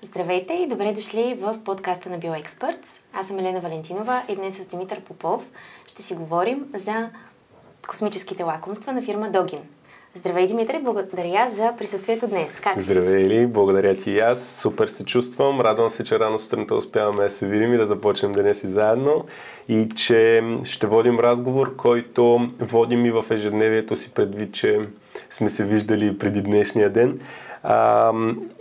Здравейте и добре дошли в подкаста на BioExperts. Аз съм Елена Валентинова и днес с Димитър Попов ще си говорим за космическите лакомства на фирма Dogin. Здравей, Димитър, благодаря за присъствието днес. Как си? Здравей, Ели, благодаря ти и аз. Супер се чувствам. Радвам се, че рано сутринта успяваме да се видим и да започнем деня си заедно и че ще водим разговор, който водим и в ежедневието си предвид, че сме се виждали преди днешния ден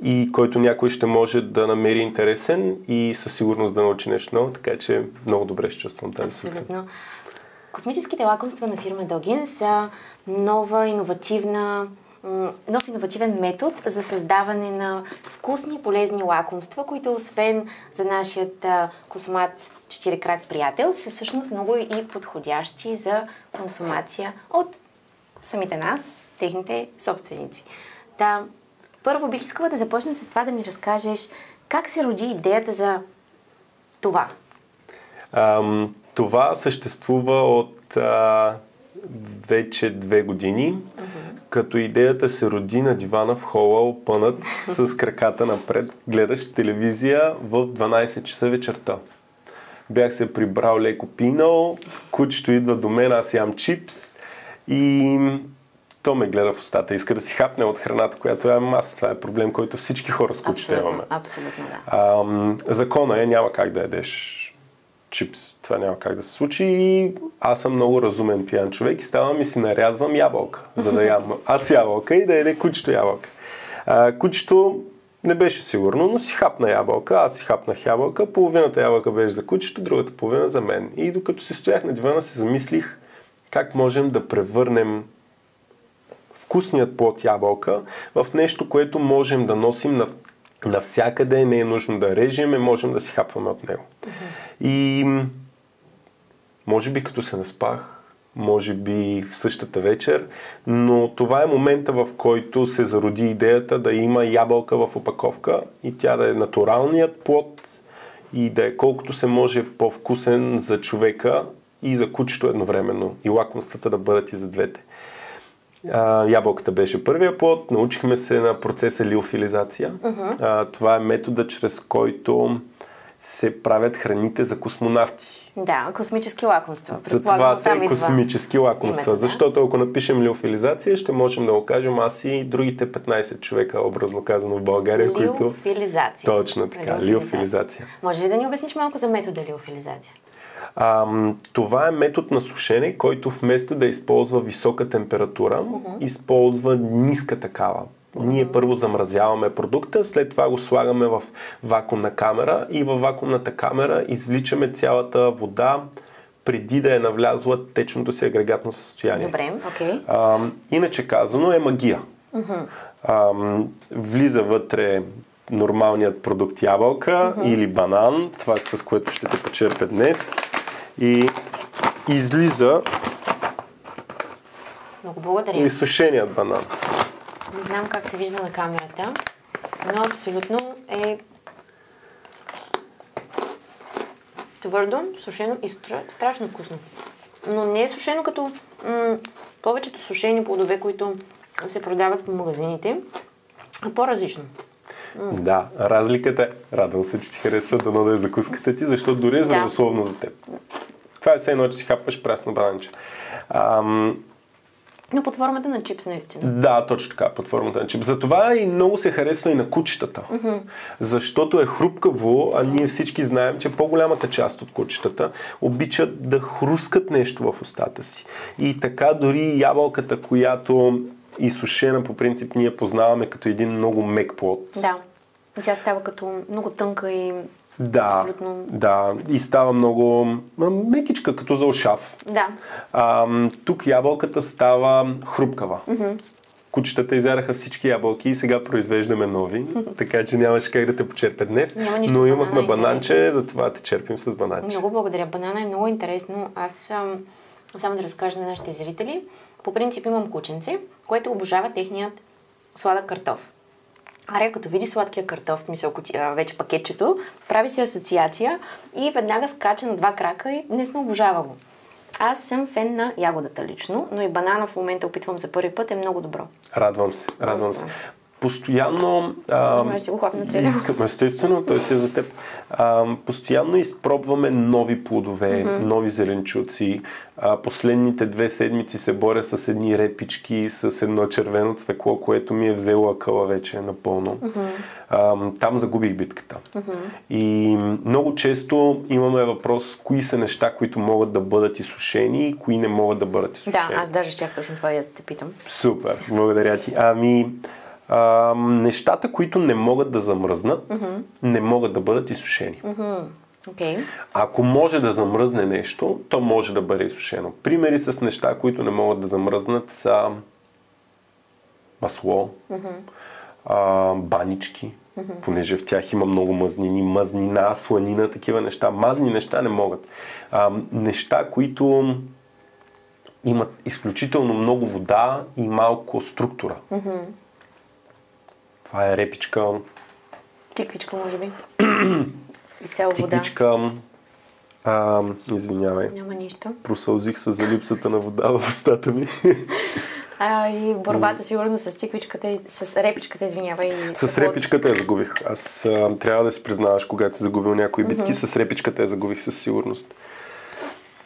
и който някой ще може да намери интересен и със сигурност да научи нещо ново, така че много добре се чувствам тази сутрин. Абсолютно. Космическите лакомства на фирма Dogin са нов иновативен метод за създаване на вкусни, полезни лакомства, които освен за нашият космат четирикрак приятел, са всъщност много и подходящи за консумация от самите нас, техните собственици. Първо бих искала да започна с това да ми разкажеш как се роди идеята за това. Това съществува от вече 2 години, като идеята се роди на дивана в хола, опънат с краката напред, гледаш телевизия в 12 часа вечерта. Бях се прибрал, леко пинал, кучето идва до мен, аз ям чипс и то ме гледа в устата, иска да си хапне от храната, която ям аз. Това е проблем, който всички хора с кучета имаме. Абсолютно, да. Закона е, няма как да ядеш чипс. Това няма как да се случи и аз съм много разумен пиян човек и ставам и си нарязвам ябълка, за да ям аз ябълка и да яде кучето ябълка. Кучето не беше сигурно, но си хапна ябълка, аз си хапнах ябълка, половината ябълка беше за кучето, другата половина за мен. И докато се стоях на дивана, се замислих как можем да превърнем вкусният плод ябълка в нещо, което можем да носим навсякъде, не е нужно да режем, можем да си хапваме от него. И може би като се наспах, може би в същата вечер, но това е момента, в който се зароди идеята да има ябълка в опаковка и тя да е натуралният плод и да е колкото се може по-вкусен за човека и за кучето едновременно и лакомствата да бъдат и за двете. Ябълката беше първия плод, научихме се на процеса лиофилизация. Това е метода, чрез който се правят храните за космонавти. Да, космически лакомства. За това са и космически лакомства, защото ако напишем лиофилизация, ще можем да го кажем аз и другите 15 човека, образно казано в България, които... Лиофилизация. Точно така, лиофилизация. Може ли да ни обясниш малко за метода лиофилизация? Това е метод на сушене, който вместо да използва висока температура, използва ниска такава. Ние първо замразяваме продукта, след това го слагаме в вакуумна камера и във вакуумната камера извличаме цялата вода преди да е навлязла течното си агрегатно състояние. Добре, окей. Иначе казано е магия. Влиза вътре нормалният продукт ябълка или банан, това с което ще те почерпя днес, и излиза много благодаря. И сушеният банан. Не знам как се вижда на камерата, но абсолютно е твърдо, сушено и страшно вкусно. Но не е сушено като повечето сушени плодове, които се продават по магазините, а по-различно. Да, разликата е. Радвам се, че ти харесва, дано да е закуската ти, защото дори е здравословно за теб. Това е все едно, че си хапваш прясно бананче. Но под формата на чипс, наистина. Да, точно така, под формата на чипс. Затова и много се харесва и на кучетата. Защото е хрупкаво, а ние всички знаем, че по-голямата част от кучетата обичат да хрускат нещо в устата си. И така дори ябълката, която и сушена, по принцип, ние познаваме като един много мек плод. Да, тя става като много тънка и абсолютно... Да, и става много мекичка, като за ушав. Да. Тук ябълката става хрупкава. Кучетата изяраха всички ябълки и сега произвеждаме нови, така че нямаше как да те почерпя днес, но имахме бананче, затова те черпим с бананче. Много благодаря. Банана е много интересно. Аз само да разкажа на нашите зрители. По принцип имам кученце, което обожава техният сладък картоф. Ария, като види сладкия картоф, в смисъл вече пакетчето, прави си асоциация и веднага скача на 2 крака и днес обожава го. Аз съм фен на ягодата лично, но и банана в момента опитвам за първи път, е много добро. Радвам се. Постоянно... Имаш си го хлапна целия. Естествено, той си е за теб. Постоянно изпробваме нови плодове, нови зеленчуци. Последните 2 седмици се боря с едни репички, с едно червено цвекло, което ми е взело акъла вече напълно. Там загубих битката. И много често имаме въпрос, кои са неща, които могат да бъдат изсушени и кои не могат да бъдат изсушени. Да, аз даже щях точно това да те питам. Супер, благодаря ти. Нещата, които не могат да замръзнат, не могат да бъдат изсушени. Okay. Ако може да замръзне нещо, то може да бъде изсушено. Примери с неща, които не могат да замръзнат, са масло, банички, понеже в тях има много мазнини, мазнина, сланина, такива неща. Мазни неща не могат. Неща, които имат изключително много вода и малко структура. Това е репичка. Тиквичка, може би. Изцяло вода. Тиквичка. Извинявай. Няма нищо. Просълзих се за липсата на вода в устата ми. И борбата сигурно с тиквичката и с репичката, извинявай. С репичката я загубих. Аз трябва да си признаваш, когато си загубил някои битки, с репичката я загубих със сигурност.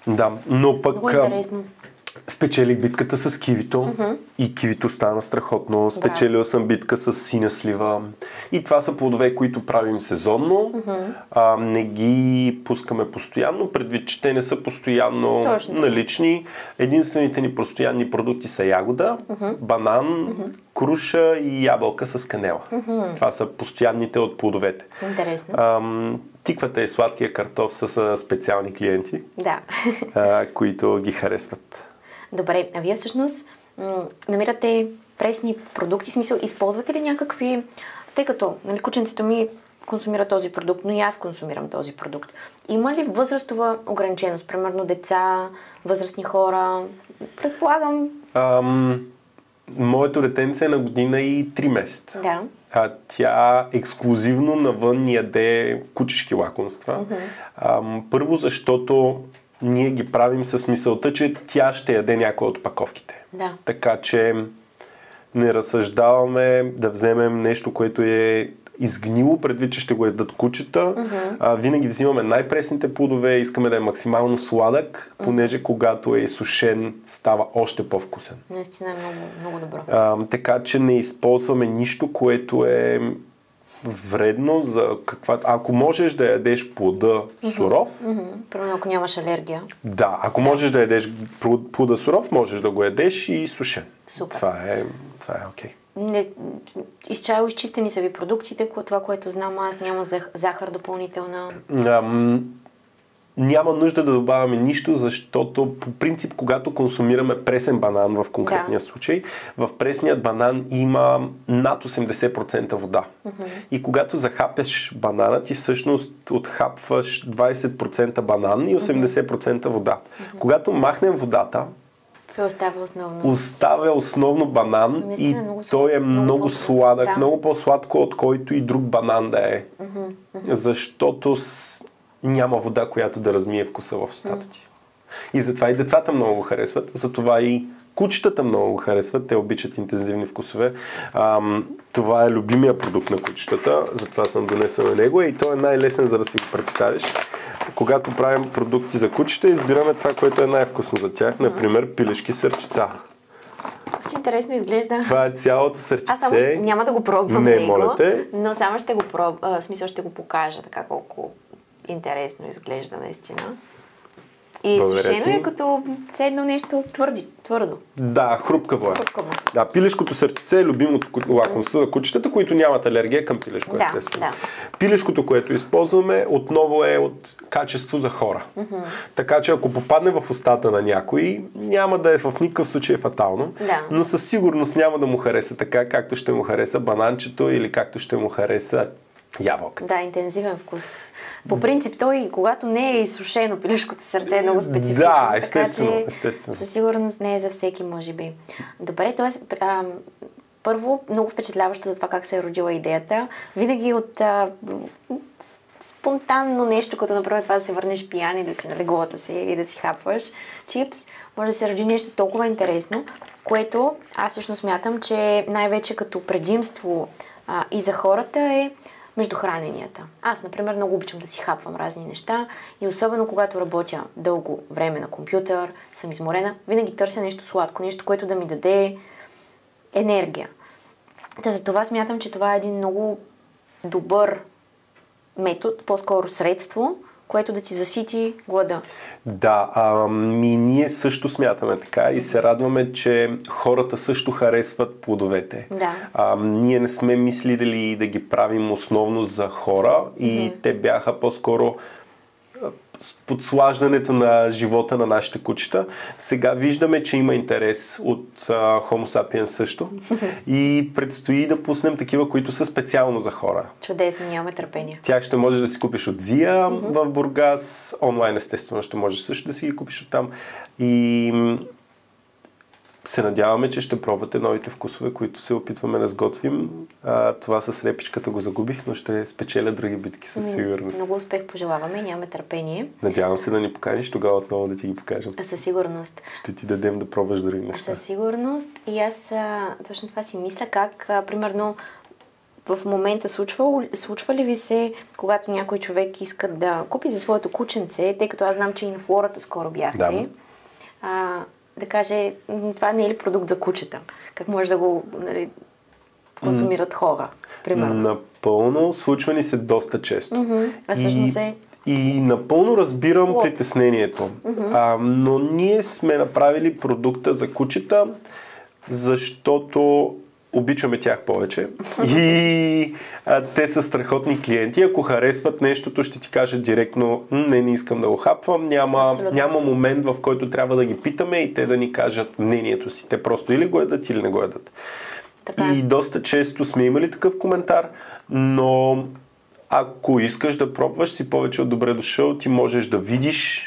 Да, но пък... Много интересно. Спечелих битката с кивито и кивито стана страхотно. Спечелил съм битка с синя слива. И това са плодове, които правим сезонно. Не ги пускаме постоянно, предвид, че те не са постоянно налични. Единствените ни постоянни продукти са ягода, банан, круша и ябълка с канела. Това са постоянните от плодовете. Интересно. Тиквата и сладкия картоф са специални клиенти, които ги харесват. Добре, а вие всъщност намирате пресни продукти, в смисъл, използвате ли някакви, тъй като кученцето ми консумира този продукт, но и аз консумирам този продукт. Има ли възрастова ограниченост? Примерно деца, възрастни хора? Предполагам. Моето детенце е на година и 3 месеца. Да. Тя ексклюзивно навън яде кучешки лакомства. Първо, защото ние ги правим с мисълта, че тя ще яде някоя от паковките. Да. Така че не разсъждаваме да вземем нещо, което е изгнило, предвид, че ще го ядат кучета. Винаги взимаме най-пресните плодове, искаме да е максимално сладък, понеже когато е сушен, става още по-вкусен. Наистина е много, много добро. Така че не използваме нищо, което е вредно за каква... Ако можеш да ядеш плода суров... Примерно ако нямаш алергия. Да, ако можеш да ядеш плода суров, можеш да го ядеш и сушен. Супер. Това е окей. Изцяло изчистени са ви продуктите, това, което знам аз, няма захар допълнителна. Няма нужда да добавяме нищо, защото по принцип, когато консумираме пресен банан в конкретния случай, в пресният банан има над 80% вода. И когато захапеш банана, ти всъщност отхапваш 20% банан и 80% вода. Когато махнем водата, остава основно банан. Наистина, и той е много сладък, много по-сладко от който и друг банан да е. Защото няма вода, която да размие вкуса в устата ти. И затова и децата много го харесват, затова и кучетата много го харесват, те обичат интензивни вкусове. Това е любимия продукт на кучетата, затова съм донесъл на него и той е най-лесен, за да си го представиш. Когато правим продукти за кучета, избираме това, което е най-вкусно за тях, например пилешки сърчица. Интересно изглежда. Това е цялото сърчице. Аз само няма да го пробвам него, моля те. Но само ще го пробвам, в смисъл ще го покажа така колко интересно изглежда наистина. И сушено е като все едно нещо твърдо. Да, хрупкаво е. Да, пилешкото сърчице е любимото лакомство за кучетата, които нямат алергия към пилешко, естествено. Пилешкото, което използваме, отново е от качество за хора. Така че ако попадне в устата на някой, няма да е в никакъв случай фатално, но със сигурност няма да му хареса така, както ще му хареса бананчето или както ще му хареса ябълка. Да, интензивен вкус. По принцип той, когато не е изсушено пилешкото сърце, е много специфично. Да, естествено. Така, естествено. Със сигурност не е за всеки, може би. Добре, т.е. първо, много впечатляващо за това как се е родила идеята. Винаги от спонтанно нещо, като например това да се върнеш пиян и да си на леглата си и да си хапваш чипс, може да се роди нещо толкова интересно, което аз всъщност смятам, че най-вече като предимство и за хората е между храненията. Аз, например, много обичам да си хапвам разни неща и особено когато работя дълго време на компютър, съм изморена, винаги търся нещо сладко, нещо, което да ми даде енергия. За това смятам, че това е един много добър метод, по-скоро средство, което да ти засити глада. Да, ние също смятаме така и се радваме, че хората също харесват плодовете. Да. Ние не сме мислили да ги правим основно за хора и те бяха по-скоро подслаждането на живота на нашите кучета. Сега виждаме, че има интерес от Homo sapiens също и предстои да пуснем такива, които са специално за хора. Чудесно, нямаме търпение. Тях ще можеш да си купиш от Зия в Бургас, онлайн естествено ще можеш също да си ги купиш от там и се надяваме, че ще пробвате новите вкусове, които се опитваме да сготвим. Това с репичката го загубих, но ще спечеля други битки със сигурност. Много успех пожелаваме и нямаме търпение. Надявам се да ни поканиш, тогава отново да ти ги покажем. Със сигурност. Ще ти дадем да пробваш дори неща. Със сигурност. И аз точно това си мисля, как примерно в момента случва ли ви се, когато някой човек иска да купи за своето кученце, тъй като аз знам, че и на Флората скоро бяхте, да каже, това не е ли продукт за кучета? Как може да го консумират хора, примерно? Напълно, случва ни се доста често. А всъщност И напълно разбирам притеснението. Но ние сме направили продукта за кучета, защото обичаме тях повече и те са страхотни клиенти. Ако харесват нещото, ще ти кажат директно, не искам да го хапвам. Няма момент, в който трябва да ги питаме и те да ни кажат мнението си. Те просто или го ядат, или не го ядат. И доста често сме имали такъв коментар, но ако искаш да пробваш, си повече от добре дошъл, ти можеш да видиш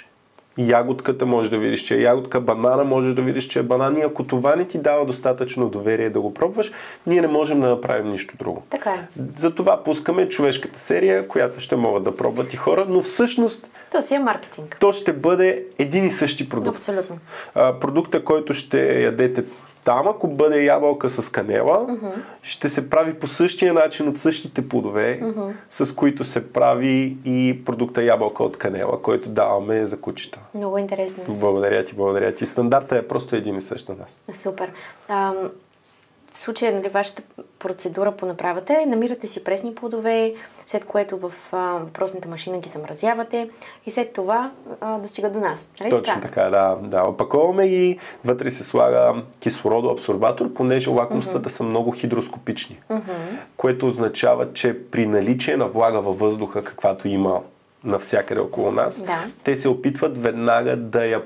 ягодката, можеш да видиш, че е ягодка, банана, можеш да видиш, че е банан. И ако това не ти дава достатъчно доверие да го пробваш, ние не можем да направим нищо друго. Така е. Затова пускаме човешката серия, която ще могат да пробват и хора, но всъщност то си е маркетинг. То ще бъде един и същи продукт. Абсолютно. Продукта, който ще ядете там, ако бъде ябълка с канела, ще се прави по същия начин от същите плодове, с които се прави и продукта ябълка от канела, който даваме за кучета. Много интересно. Благодаря ти. Стандарта е просто един и същ на нас. Супер. В случая, вашата процедура по направата е, намирате си пресни плодове, след което в въпросната машина ги замразявате и след това достига до нас. Точно така, да. Опаковаме ги, вътре се слага кислородоабсорбатор, понеже лакомствата са много хидроскопични, което означава, че при наличие на влага във въздуха, каквато има навсякъде около нас, те се опитват веднага да я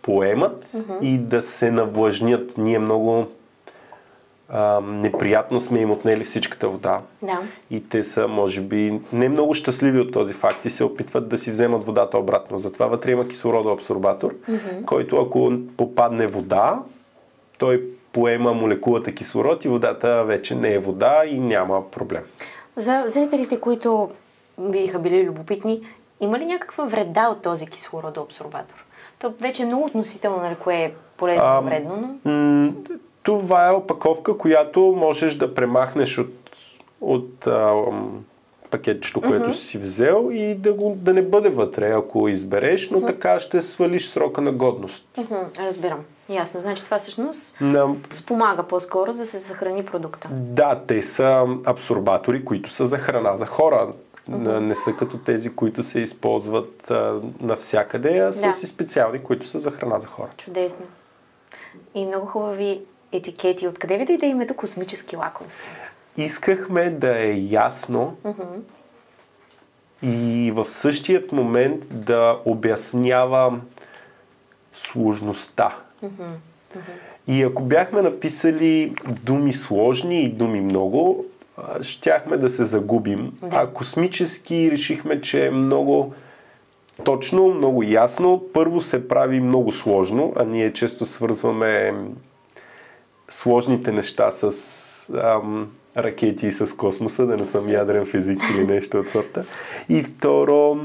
поемат и да се навлажнят. Ние много неприятно сме им отнели всичката вода. И те са, може би, не много щастливи от този факт и се опитват да си вземат водата обратно. Затова вътре има кислородоабсорбатор, който ако попадне вода, той поема молекулата кислород и водата вече не е вода и няма проблем. За зрителите, които биха били любопитни, има ли някаква вреда от този кислородоабсорбатор? То вече е много относително, нали, кое е полезно и вредно, но... Това е опаковка, която можеш да премахнеш от пакетчето, което си взел и да не бъде вътре, ако избереш, но така ще свалиш срока на годност. Разбирам. Ясно. Значи това всъщност спомага по-скоро да се съхрани продукта. Да, те са абсорбатори, които са за храна за хора. Не са като тези, които се използват навсякъде, а са си специални, които са за храна за хора. Чудесно. И много хубави етикети. Откъде ви дойде името космически лакомства? Искахме да е ясно и в същият момент да обяснява сложността. И ако бяхме написали думи сложни и думи много, щяхме да се загубим. А космически решихме, че е много точно, много ясно. Първо се прави много сложно, а ние често свързваме сложните неща с ракети с космоса, да не съм ядрен физик или нещо от сорта. И второ,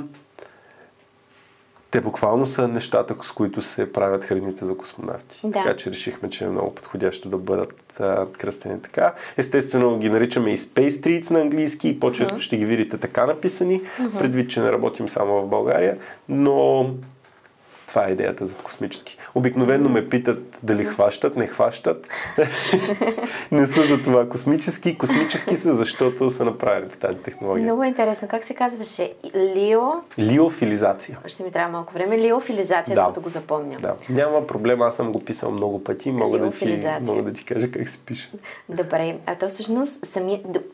те буквално са нещата, с които се правят храните за космонавти. Да. Така че решихме, че е много подходящо да бъдат кръстени така. Естествено ги наричаме и Space Treats на английски и по-често ще ги видите така написани, предвид, че не работим само в България, но това е идеята за космически. Обикновено ме питат дали хващат, не хващат. Не са за това космически. Космически са, защото са направили по тази технология. Много е интересно. Как се казваше? Лиофилизация. Ще ми трябва малко време. Лиофилизация, да го запомня. Да. Няма проблем, аз съм го писал много пъти. Мога да ти кажа как се пише. Добре. А то всъщност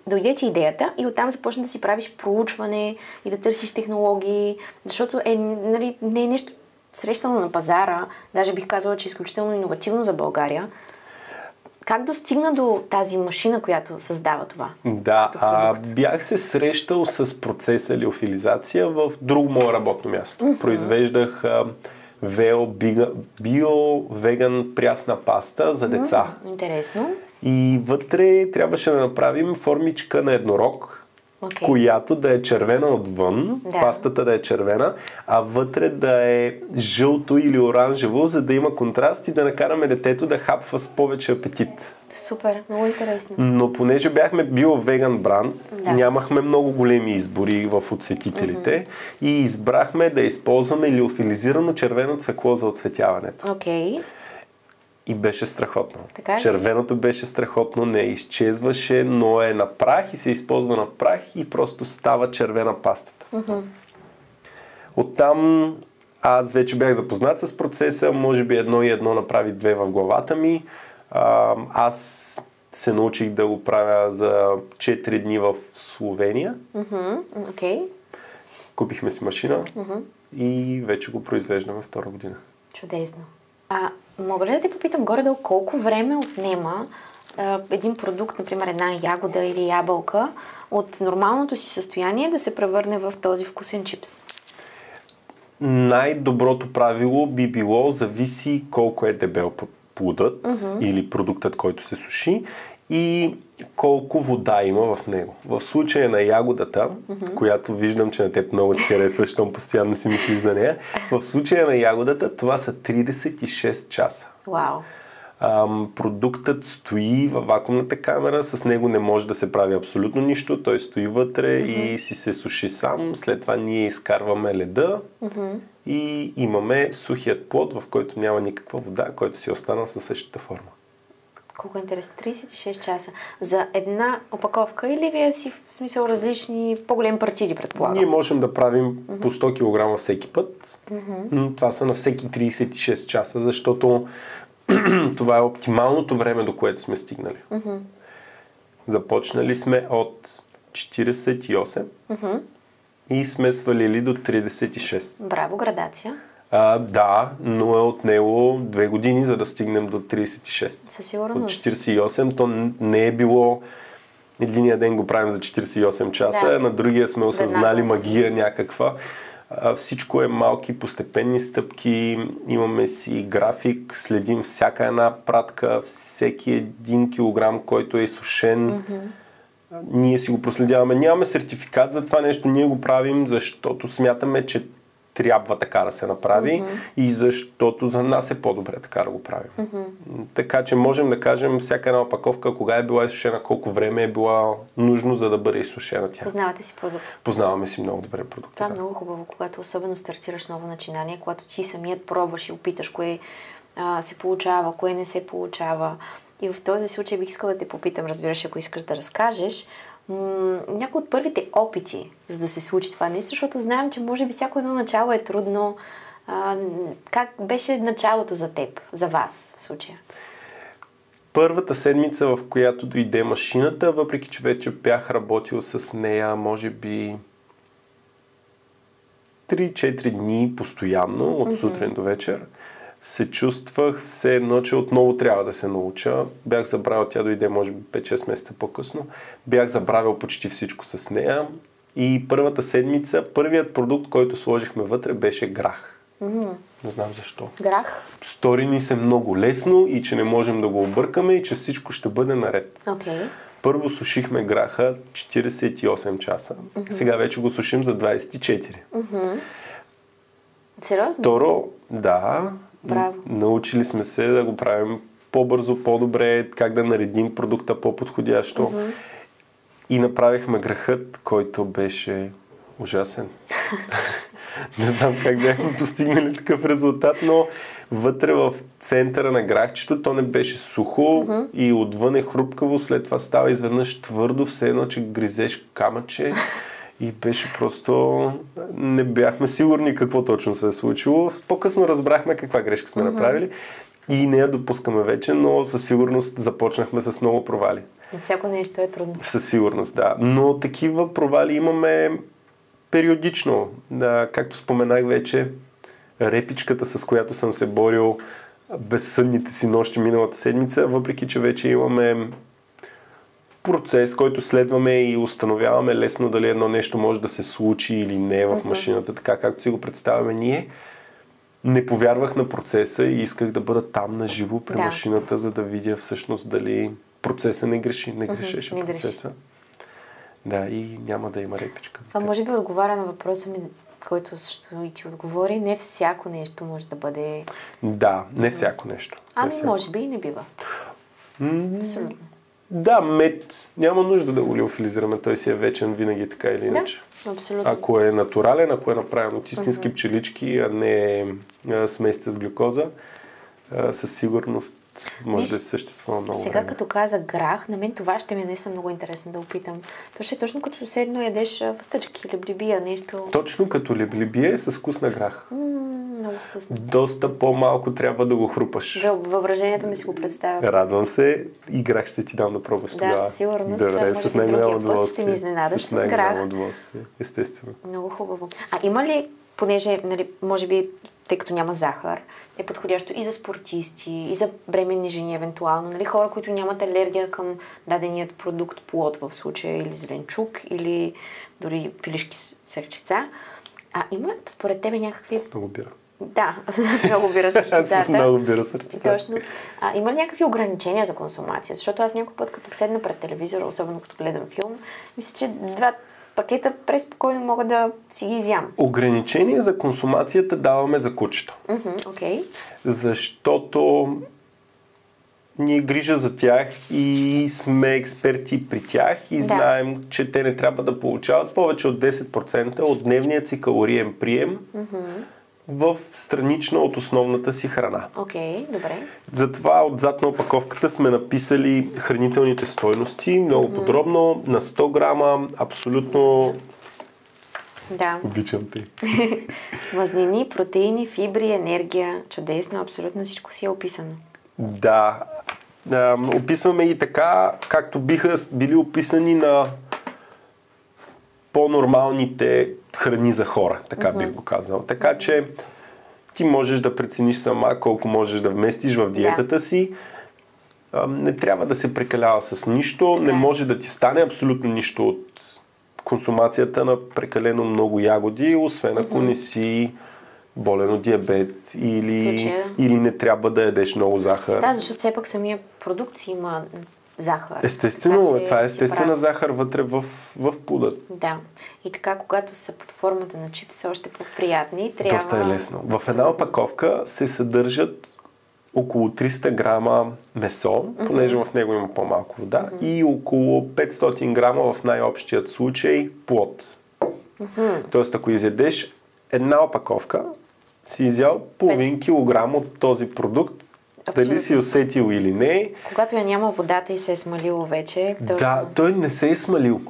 дойде ти идеята и оттам започна да си правиш проучване и да търсиш технологии, защото не е нещо срещано на пазара, даже бих казала, че е изключително иновативно за България. Как достигна до тази машина, която създава това? Да, бях се срещал с процеса лиофилизация в друго мое работно място. Произвеждах био-веган прясна паста за деца. Интересно. И вътре трябваше да направим формичка на еднорог, която да е червена отвън, пастата да е червена, а вътре да е жълто или оранжево, за да има контраст и да накараме детето да хапва с повече апетит. Супер, много интересно. Но понеже бяхме био-веган бранд, нямахме много големи избори в оцветителите и избрахме да използваме лиофилизирано червено цвекло за оцветяването. И беше страхотно. Червеното беше страхотно, не изчезваше, но е на прах и се използва на прах и просто става червена пастата. Оттам аз вече бях запознат с процеса, може би едно и едно направи две в главата ми. Аз се научих да го правя за 4 дни в Словения. Купихме си машина и вече го произвеждаме втора година. Чудесно. Мога ли да те попитам горе-долу колко време отнема един продукт, например една ягода или ябълка, от нормалното си състояние да се превърне в този вкусен чипс? Най-доброто правило би било, зависи колко е дебел плодът или продуктът, който се суши и колко вода има в него. В случая на ягодата, която виждам, че на теб много ти харесва, щом постоянно си мислиш за нея, в случая на ягодата това са 36 часа. Вау! Продуктът стои във вакуумната камера, с него не може да се прави абсолютно нищо, той стои вътре и си се суши сам, след това ние изкарваме леда и имаме сухият плод, в който няма никаква вода, който си остана със същата форма. Колко интересно. 36 часа. За една опаковка или вие си в смисъл различни по-големи партиди, предполагам? Ние можем да правим по 100 кг всеки път, но това са на всеки 36 часа, защото това е оптималното време, до което сме стигнали. Започнали сме от 48 и сме свалили до 36. Браво, градация. Да, но е отнело 2 години, за да стигнем до 36. Със сигурност. От 48 то не е било единия ден го правим за 48 часа, на другия сме осъзнали магия някаква. Всичко е малки постепенни стъпки, имаме си график, следим всяка една пратка, всеки 1 килограм, който е сушен. Ние си го проследяваме. Нямаме сертификат за това нещо, ние го правим, защото смятаме, че трябва така да се направи и защото за нас е по-добре така да го правим. Така че можем да кажем всяка една опаковка, кога е била изсушена, колко време е била нужно, за да бъде изсушена тя. Познавате си продукта? Познаваме си много добре продукта. Това е много хубаво, когато особено стартираш ново начинание, когато ти самият пробваш и опиташ кое се получава, кое не се получава. И в този случай бих искала да те попитам, разбираш, ако искаш да разкажеш, някои от първите опити, за да се случи това нещо, защото знаем, че може би всяко едно начало е трудно. Как беше началото за теб, за вас в случая? Първата седмица, в която дойде машината, въпреки че вече бях работил с нея, може би 3-4 дни постоянно, от сутрин до вечер, се чувствах все едно, че отново трябва да се науча. Бях забравил, тя дойде може би 5-6 месеца по-късно. Бях забравил почти всичко с нея. И първата седмица, първият продукт, който сложихме вътре, беше грах. Не знам защо. Грах? Стори ни се много лесно и че не можем да го объркаме и че всичко ще бъде наред. Първо сушихме граха 48 часа. Сега вече го сушим за 24. Сериозно? Второ, да. Браво. Научили сме се да го правим по-бързо, по-добре, как да наредим продукта по-подходящо. И направихме грахът, който беше ужасен. Не знам как бяхме постигнали такъв резултат, но вътре в центъра на грахчето то не беше сухо и отвън е хрупкаво, след това става изведнъж твърдо, все едно, че гризеш камъче и беше просто... Не бяхме сигурни какво точно се е случило. По-късно разбрахме каква грешка сме направили и не я допускаме вече, но със сигурност започнахме с много провали. Всяко нещо е трудно. Със сигурност, да. Но такива провали имаме периодично. Да, както споменах вече, репичката, с която съм се борил безсънните си нощи миналата седмица, въпреки че вече имаме процес, който следваме и установяваме лесно дали едно нещо може да се случи или не в машината, така както си го представяме ние. Не повярвах на процеса и исках да бъда там на живо при машината, за да видя всъщност дали процеса не греши. Не грешеше процеса. Да, и няма да има репичка. Това може би отговаря на въпроса ми, който също и ти отговори. Не всяко нещо може да бъде... Да, не всяко нещо. Може би и не бива. Абсолютно. Да, мед. Няма нужда да го лиофилизираме. Той си е вечен винаги така или иначе. Да, абсолютно. Ако е натурален, ако е направен от истински пчелички, а не смесица с глюкоза, със сигурност може да съществува много сега време. Като каза грах, на мен това ще ми е наистина много интересно да опитам. То ще е точно като седно ядеш въстъчки, леблибия, нещо... Точно като леблибия с вкус на грах. Много вкусно. Доста по-малко трябва да го хрупаш. Въображението ми си го представя. Радвам се и грах ще ти дам да пробваш тогава. Да, със сигурност. Добре, с най-голямо удоволствие. Ще ми изненадаш с грах. най-голямо удоволствие, естествено. Много хубаво. А има ли, понеже, може би, тъй като няма захар, е подходящо и за спортисти, и за бременни жени евентуално, хора, които нямат алергия към даденият продукт, плод в случая, или зеленчук, или дори пилешки сърчица. Има според тебе някакви... С много бира. Да, с много бира сърчицата. С много бира сърчицата. Точно. Има ли някакви ограничения за консумация? Защото аз някой път, като седна пред телевизора, особено като гледам филм, мисля, че 2 пакета преспокойно мога да си ги изям. Ограничение за консумацията даваме за кучето. Okay. Защото ни грижа за тях и сме експерти при тях и знаем, че те не трябва да получават повече от 10% от дневния си калориен прием в странична от основната си храна. Окей, добре. Затова отзад на опаковката сме написали хранителните стойности много подробно, на 100 грама, абсолютно... Да. Обичам те. Мазнини, протеини, фибри, енергия. Чудесно, абсолютно всичко си е описано. Да. Описваме и така, както биха били описани на по-нормалните храни за хора, така бих го казал. Така че ти можеш да прецениш сама колко можеш да вместиш в диетата си. Не трябва да се прекалява с нищо, не може да ти стане абсолютно нищо от консумацията на прекалено много ягоди, освен ако не си болен от диабет или не трябва да ядеш много захар. Да, защото все пак самия продукт си има захар. Естествено, така, това е естествена захар вътре в плода. Да. И така, когато са под формата на чипс, са още по-приятни. Трябва... Доста е лесно. В една опаковка се съдържат около 300 грама месо, понеже в него има по-малко вода, и около 500 грама в най-общият случай плод. Тоест, ако изядеш една опаковка, си изял половин килограм от този продукт. Абсолютно. Дали си усетил или не. Когато я няма водата и се е смалило вече... Да, той не се е смалил.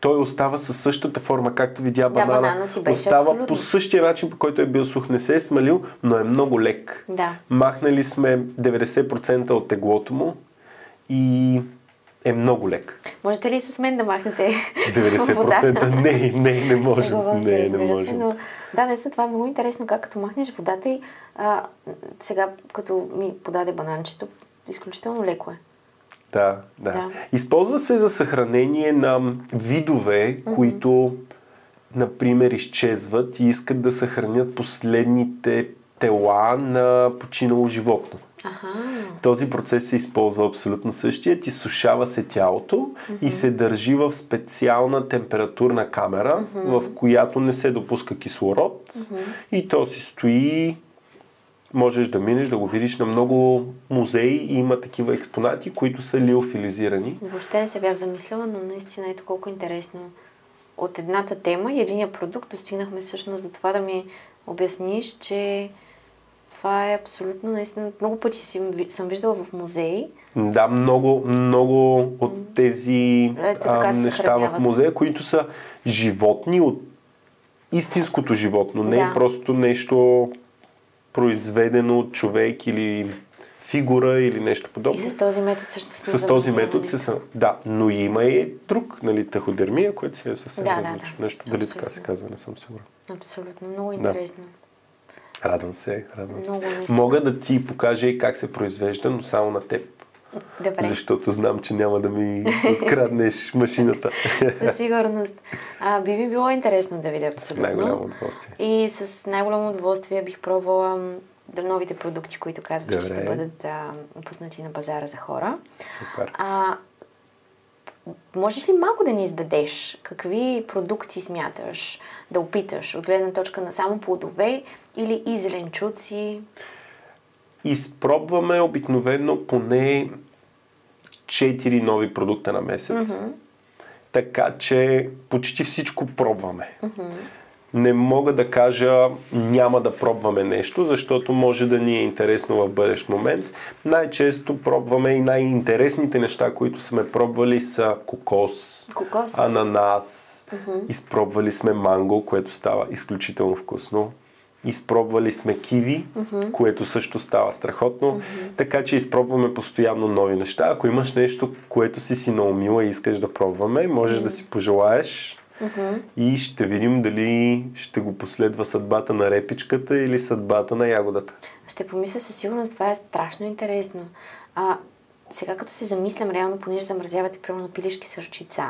Той остава със същата форма, както видя банана. Банана си беше остава абсолютно по същия начин, по който е бил сух. Не се е смалил, но е много лек. Да. Махнали сме 90% от теглото му и е много лек. Можете ли с мен да махнете 90%? Не можем. Не можем. Но, да, наистина това е много интересно, как като махнеш водата и сега, като ми подаде бананчето, изключително леко е. Да. Използва се за съхранение на видове, които, например, изчезват и искат да съхранят последните тела на починало животно. Този процес се използва абсолютно същия. Изсушава се тялото и се държи в специална температурна камера, в която не се допуска кислород и то си стои. Можеш да минеш, да го видиш на много музеи и има такива експонати, които са лиофилизирани. Въобще не се бях замислила, но наистина ето колко интересно. От едната тема и единия продукт достигнахме всъщност за това да ми обясниш, че това е абсолютно, наистина, много пъти съм виждала в музеи. Да, много от тези неща в музея, които са животни от истинското животно, не просто нещо произведено от човек или фигура или нещо подобно. И с този метод също с този метод да, но има и друг, нали, таходермия, който си е съвсем различно. Нещо, дали така се казва, не съм сигурен. Абсолютно, много интересно. Радвам се. Много Мога да ти покажа и как се произвежда, но само на теб. Добре. Защото знам, че няма да ми откраднеш машината. Със сигурност. Би ми било интересно да видя абсолютно. Най-голямо удоволствие. И с най-голямо удоволствие бих пробвала новите продукти, които казваш, че ще бъдат пуснати на пазара за хора. Супер. Можеш ли малко да ни издадеш? Какви продукти смяташ да опиташ от гледна точка на само плодове или и зеленчуци? Изпробваме обикновено поне 4 нови продукта на месец. Така че почти всичко пробваме. Не мога да кажа няма да пробваме нещо, защото може да ни е интересно в бъдещ момент. Най-често пробваме и най-интересните неща, които сме пробвали са кокос, ананас, изпробвали сме манго, което става изключително вкусно. Изпробвали сме киви, което също става страхотно. Така че изпробваме постоянно нови неща. Ако имаш нещо, което си наумила и искаш да пробваме, можеш да си пожелаеш и ще видим дали ще го последва съдбата на репичката или съдбата на ягодата. Ще помисля със сигурност, това е страшно интересно. Сега като се замислям, реално, понеже замразявате примерно пилешки с ръчица,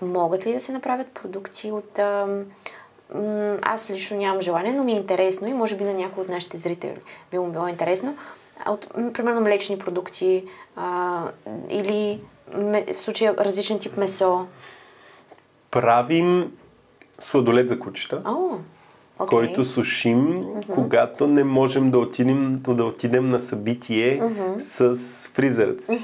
могат ли да се направят продукти от... Аз лично нямам желание, но ми е интересно и може би на някой от нашите зрители би му било интересно. От, примерно, млечни продукти или в случая различен тип месо. Правим сладолед за кучета, който сушим, когато не можем да отидем на събитие с фризерът си.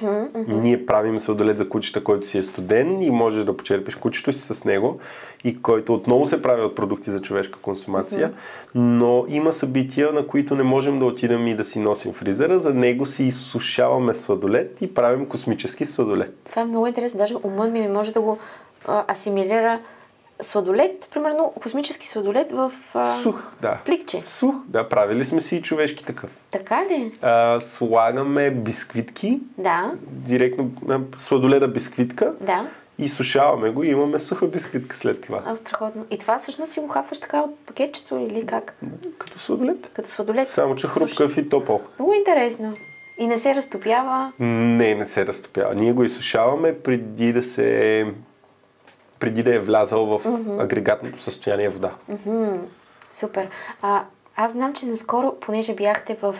Ние правим сладолед за кучета, който си е студен и можеш да почерпиш кучето си с него и който отново се прави от продукти за човешка консумация, но има събития, на които не можем да отидем и да си носим фризера, за него си изсушаваме сладолед и правим космически сладолед. Това е много интересно, даже умът ми може да го асимилира сладолед, примерно космически сладолед в сух, пликче. Сух, да, правили сме си и човешки такъв. Така ли? Слагаме бисквитки, директно сладоледа бисквитка, и сушаваме го и имаме суха бисквитка след това. Страхотно. И това всъщност си го хапваш така от пакетчето или как? Като сладолед. Като сладолед. Само че хрупкав и топъл. Много интересно. И не се разтопява? Не се разтопява. Ние го изсушаваме преди да е влязал в агрегатното състояние вода. Супер. Аз знам, че наскоро, понеже бяхте в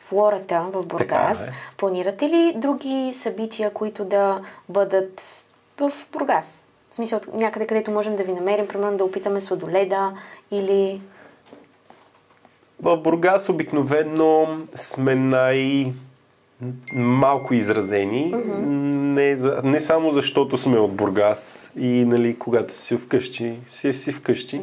Флората, в Бургас, планирате ли други събития, които да бъдат в Бургас? В смисъл, някъде, където можем да ви намерим, примерно да опитаме сладоледа или... В Бургас обикновено сме малко изразени, не само защото сме от Бургас и, нали, когато си вкъщи, си вкъщи,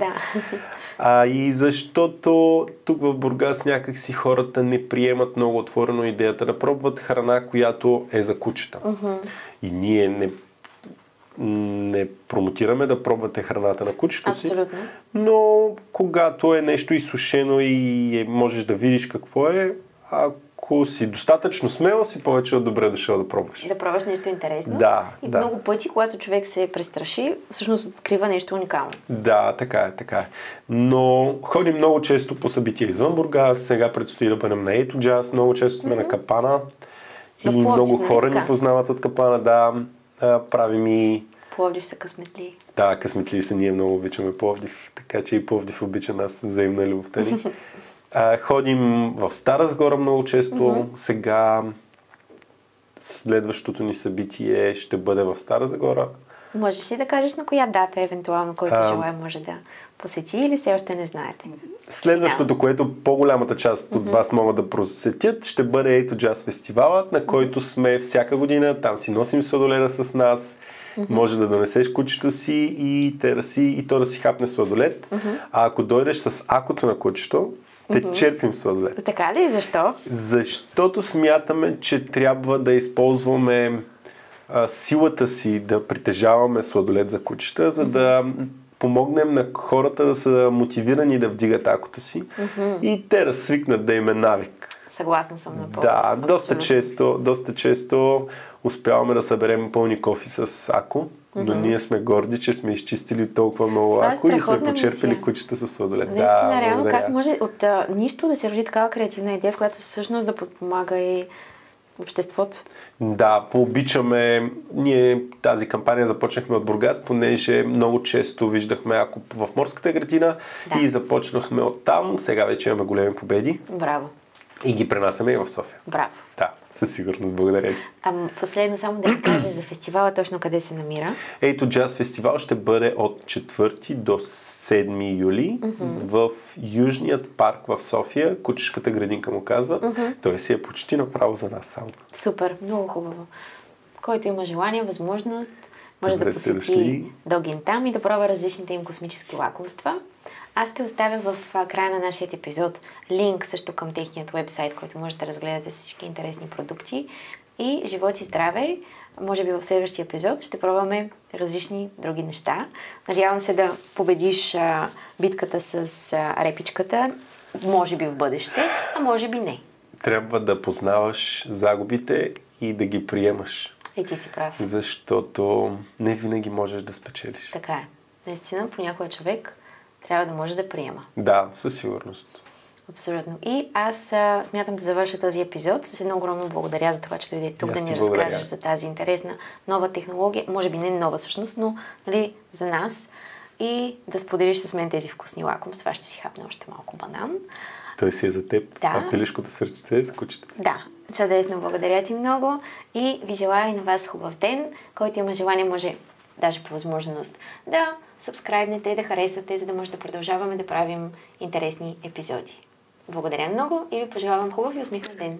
и защото тук в Бургас някак си хората не приемат много отворено идеята да пробват храна, която е за кучета. И ние не промотираме да пробвате храната на кучето си, но когато е нещо изсушено и можеш да видиш какво е, ако си достатъчно смел, си повече от добре дошъл да пробваш. Да пробваш нещо интересно. И да. Много пъти, когато човек се престраши, всъщност открива нещо уникално. Да, така е. Но ходим много често по събития извън Бургас, сега предстои да бъдем на Ето Джаз, много често сме на Капана и много хора ни познават от Капана, правим и... Пловдив са късметли. Да, късметли са, ние много обичаме Пловдив, така че и Пловдив обича нас, взаимна любовта ни. Ходим в Стара Загора много често. Сега следващото ни събитие ще бъде в Стара Загора. Можеш ли да кажеш на коя дата, евентуално, който желая може да посети или все още не знаете? Следващото, което по-голямата част от вас могат да посетят, ще бъде Ето Джаз фестивалът, на който сме всяка година. Там си носим сладоледа с нас. Може да донесеш кучето си и то да си хапне сладолед. А ако дойдеш с акото на кучето, те черпим сладолед. Така ли? Защо? Защото смятаме, че трябва да използваме силата си да притежаваме сладолед за кучета, за да помогнем на хората да са мотивирани да вдигат акото си и те да свикнат да им е навик. Съгласна съм напълно. Да, доста често успяваме да съберем пълни кофи с ако, но ние сме горди, че сме изчистили толкова много ако и сме почерпили кучета с сладолед. Наистина, реално как може от нищо да се роди такава креативна идея, която всъщност да подпомага и обществото? Да, пообичаме. Ние тази кампания започнахме от Бургас, понеже много често виждахме ако в морската градина и започнахме оттам. Сега вече имаме големи победи. Браво. И ги пренасяме и в София. Браво. Да, със сигурност. Благодаря ви. Последно само да ви кажеш за фестивала, точно къде се намира? Ето Джаз фестивал ще бъде от 4 до 7 юли в Южният парк в София. Кучешката градинка му казват. Той си е почти направо за нас само. Супер, много хубаво. Който има желание, възможност, може да посети Догин там и да пробва различните им космически лакомства. Аз ще оставя в края на нашия епизод линк също към техният вебсайт, който може да разгледате всички интересни продукти. И живот и здраве, може би в следващия епизод ще пробваме различни други неща. Надявам се да победиш битката с репичката, може би в бъдеще, а може би не. Трябва да познаваш загубите и да ги приемаш. И ти си прав. Защото не винаги можеш да спечелиш. Така е. Наистина, понякога човек трябва да може да приема. Да, със сигурност. Абсолютно. И аз смятам да завърша този епизод с едно огромно благодаря за това, че дойде тук да ни разкажеш за тази интересна нова технология. Може би не нова всъщност, но за нас. И да споделиш с мен тези вкусни лакомства. Ще си хапна още малко банан. Той си е за теб. Да. А пилешкото сърчице е за кучето. Да. Чудесно. Благодаря ти много. И ви желая и на вас хубав ден. Който има желание, може даже по възможност да сабскрайбнете, да харесате, за да може да продължаваме да правим интересни епизоди. Благодаря много и ви пожелавам хубав и усмихнат ден!